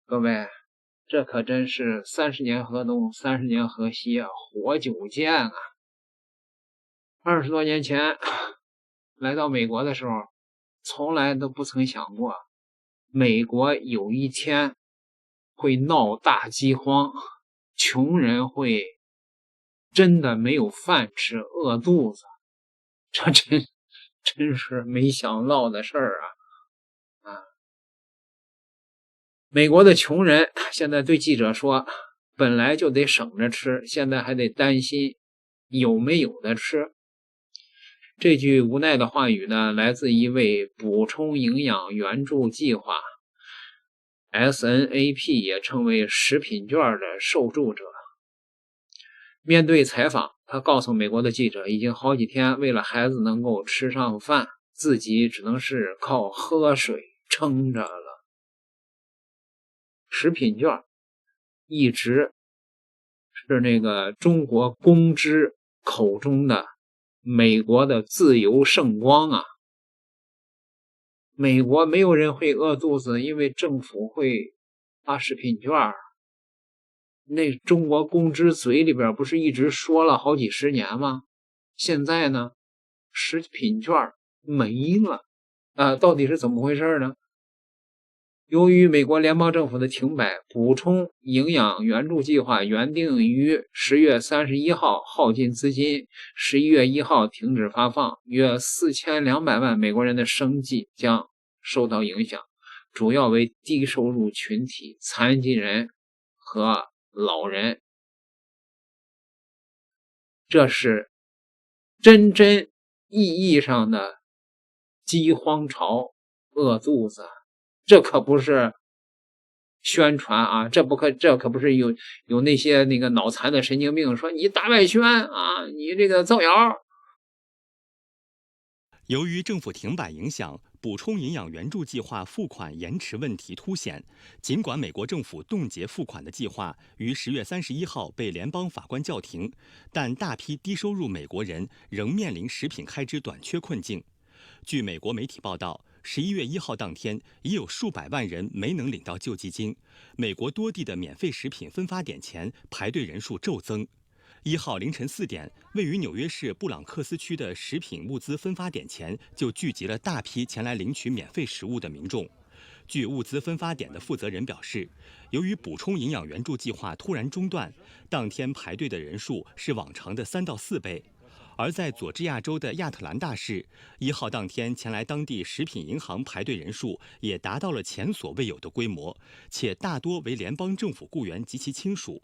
各位，这可真是30年河东，30年河西啊，活久见啊！20多年前来到美国的时候，从来都不曾想过，美国有一天会闹大饥荒，穷人会真的没有饭吃，饿肚子，这真是没想到的事儿啊！美国的穷人现在对记者说，本来就得省着吃，现在还得担心有没有的吃。这句无奈的话语呢，来自一位补充营养援助计划 SNAP 也称为食品券的受助者。面对采访，他告诉美国的记者，已经好几天为了孩子能够吃上饭，自己只能是靠喝水撑着了。食品券一直是那个中国公知口中的美国的自由圣光啊！美国没有人会饿肚子，因为政府会发食品券。那中国公知嘴里边不是一直说了好几十年吗？现在呢，食品券没了到底是怎么回事呢？由于美国联邦政府的停摆，补充营养援助计划原定于10月31号耗尽资金，11月1号停止发放，约4200万美国人的生计将受到影响，主要为低收入群体、残疾人和老人。这是真意义上的饥荒潮、饿肚子。这可不是宣传啊，这可不是有那些脑残的神经病说你大外宣啊，你这个造谣。由于政府停摆影响，补充营养援助计划付款延迟问题凸显。尽管美国政府冻结付款的计划于10月31号被联邦法官叫停，但大批低收入美国人仍面临食品开支短缺困境。据美国媒体报道，11月1号当天，已有数百万人没能领到救济金。美国多地的免费食品分发点前排队人数骤增。1号凌晨4点，位于纽约市布朗克斯区的食品物资分发点前就聚集了大批前来领取免费食物的民众。据物资分发点的负责人表示，由于补充营养援助计划突然中断，当天排队的人数是往常的3到4倍。而在佐治亚州的亚特兰大市，1号当天前来当地食品银行排队人数也达到了前所未有的规模，且大多为联邦政府雇员及其亲属。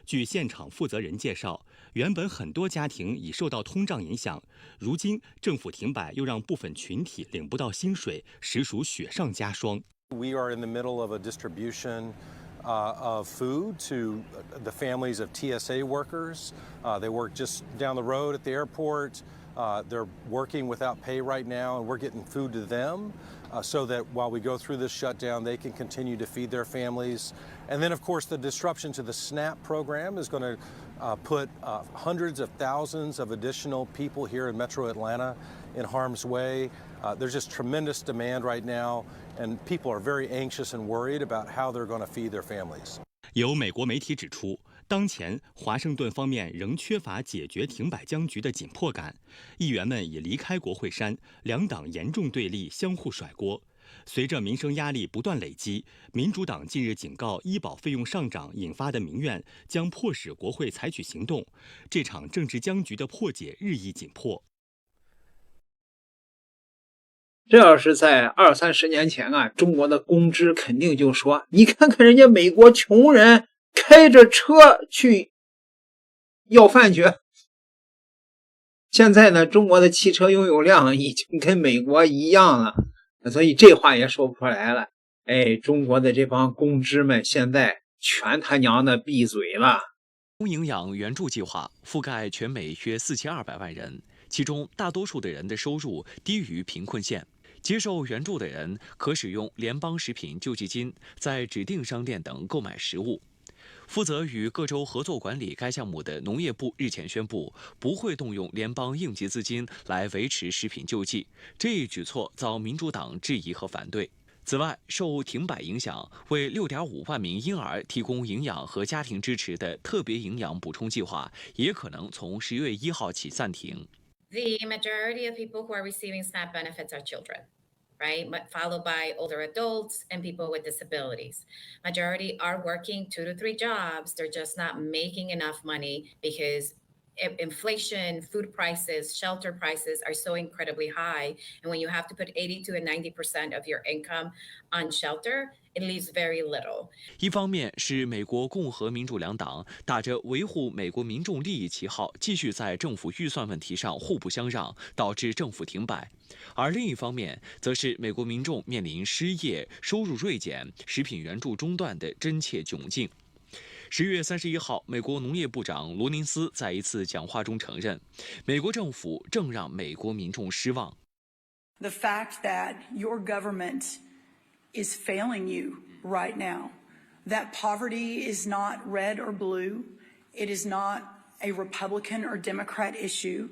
据现场负责人介绍，原本很多家庭已受到通胀影响，如今政府停摆又让部分群体领不到薪水，实属雪上加霜。 We are in the middle of a distribution of food to the families of TSA workers. They work just down the road at the airport. They're working without pay right now, and we're getting food to them so that while we go through this shutdown, they can continue to feed their families. And then, of course, the disruption to the SNAP program is going to put hundreds of thousands of additional people here in Metro Atlanta in harm's way. There's just tremendous demand right now, and people are very anxious and worried about how they're going to feed their families. 有美国媒体指出，当前华盛顿方面仍缺乏解决停摆僵局的紧迫感，议员们已离开国会山，两党严重对立，相互甩锅。随着民生压力不断累积，民主党近日警告医保费用上涨引发的民怨将迫使国会采取行动，这场政治僵局的破解日益紧迫。这要是在20-30年前啊，中国的公知肯定就说，你看看人家美国穷人开着车去要饭去。现在呢，中国的汽车拥有量已经跟美国一样了，所以这话也说不出来了。中国的这帮公知们现在全他娘的闭嘴了。营养援助计划覆盖全美约4200万人，其中大多数的人的收入低于贫困线。接受援助的人可使用联邦食品救济金，在指定商店等购买食物。负责与各州合作管理该项目的农业部日前宣布，不会动用联邦应急资金来维持食品救济。这一举措遭民主党质疑和反对。此外，受停摆影响，为6.5万名婴儿提供营养和家庭支持的特别营养补充计划也可能从10月1号起暂停。The majority of people who are receiving SNAP benefits are children, right? Followed by older adults and people with disabilities. Majority are working 2 to 3 jobs. They're just not making enough money because inflation, food prices, shelter prices are so incredibly high. And when you have to put 80 to 90% of your income on shelter, it leaves very little. 一方面是美国共和民主两党打着维护美国民众利益旗号，继续在政府预算问题上互不相让，导致政府停摆；而另一方面，则是美国民众面临失业、收入锐减、食品援助中断的真切窘境。10月31号，美国农业部长罗宁斯在一次讲话中承认，美国政府正让美国民众失望。The fact that your government is failing you right now, that poverty is not red or blue, it is not a Republican or Democrat issue,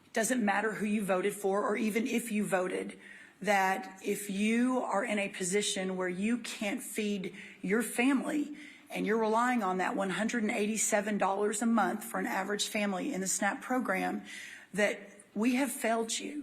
it doesn't matter who you voted for or even if you voted, that if you are in a position where you can't feed your family and you're relying on that $187 a month for an average family in the SNAP program, that we have failed you.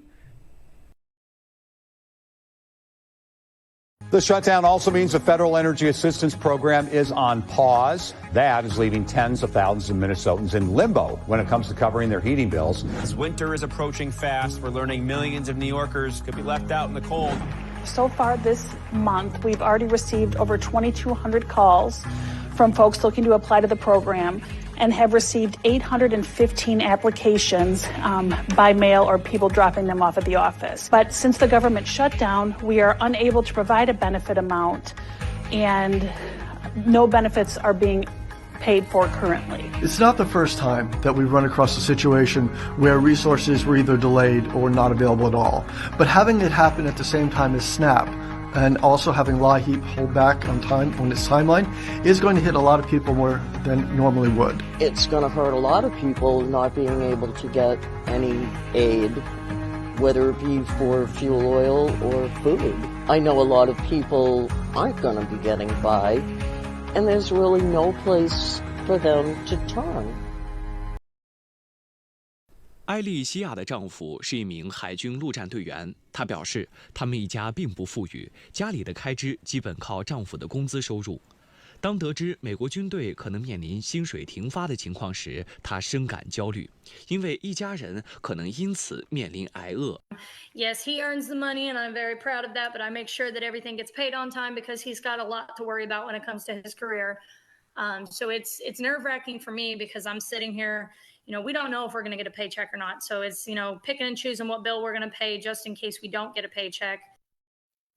The shutdown also means the federal energy assistance program is on pause. That is leaving tens of thousands of Minnesotans in limbo when it comes to covering their heating bills. As winter is approaching fast, we're learning millions of New Yorkers could be left out in the cold. So far this month, we've already received over 2,200 calls from folks looking to apply to the program and have received 815 applications by mail or people dropping them off at the office. But since the government shutdown, we are unable to provide a benefit amount and no benefits are being paid for currently. It's not the first time that we've run across a situation where resources were either delayed or not available at all. But having it happen at the same time as SNAP and also having LIHEAP hold back on its timeline is going to hit a lot of people more than normally would. It's going to hurt a lot of people not being able to get any aid, whether it be for fuel oil or food. I know a lot of people aren't going to be getting by, and there's really no place for them to turn. 埃莉西亚的丈夫是一名海军陆战队员，他表示，他们一家并不富裕，家里的开支基本靠丈夫的工资收入。当得知美国军队可能面临薪水停发的情况时，他深感焦虑，因为一家人可能因此面临挨饿。Yes, he earns the money, and I'm very proud of that. But I make sure that everything gets paid on time because he's got a lot to worry about when it comes to his career. So it's nerve-wracking for me because I'm sitting here. We don't know if we're going to get a paycheck or not. So it's, picking and choosing what bill we're going to pay just in case we don't get a paycheck.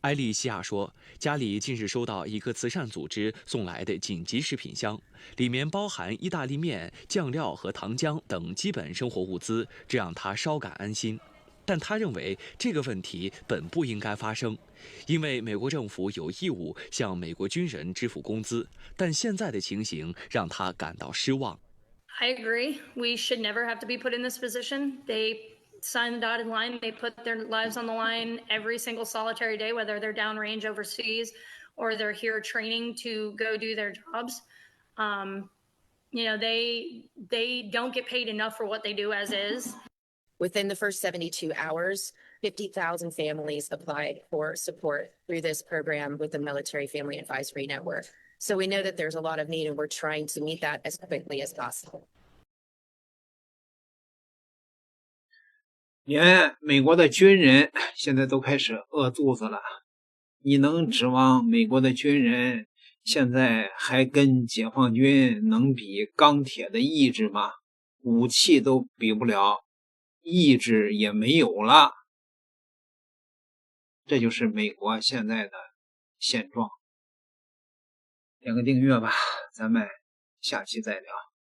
埃莉西亚说，家里近日收到一个慈善组织送来的紧急食品箱，里面包含意大利面、酱料和糖浆等基本生活物资，这让他稍感安心。但他认为这个问题本不应该发生，因为美国政府有义务向美国军人支付工资，但现在的情形让他感到失望。I agree. We should never have to be put in this position. They sign the dotted line. They put their lives on the line every single solitary day, whether they're downrange overseas or they're here training to go do their jobs. They don't get paid enough for what they do as is. Within the first 72 hours, 50,000 families applied for support through this program with the Military Family Advisory Network. So we know that there's a lot of need, and we're trying to meet that as quickly as possible. 连美国的军人现在都开始饿肚子了，你能指望美国的军人现在还跟解放军能比钢铁的意志吗？武器都比不了，意志也没有了。这就是美国现在的现状。点个订阅吧，咱们下期再聊。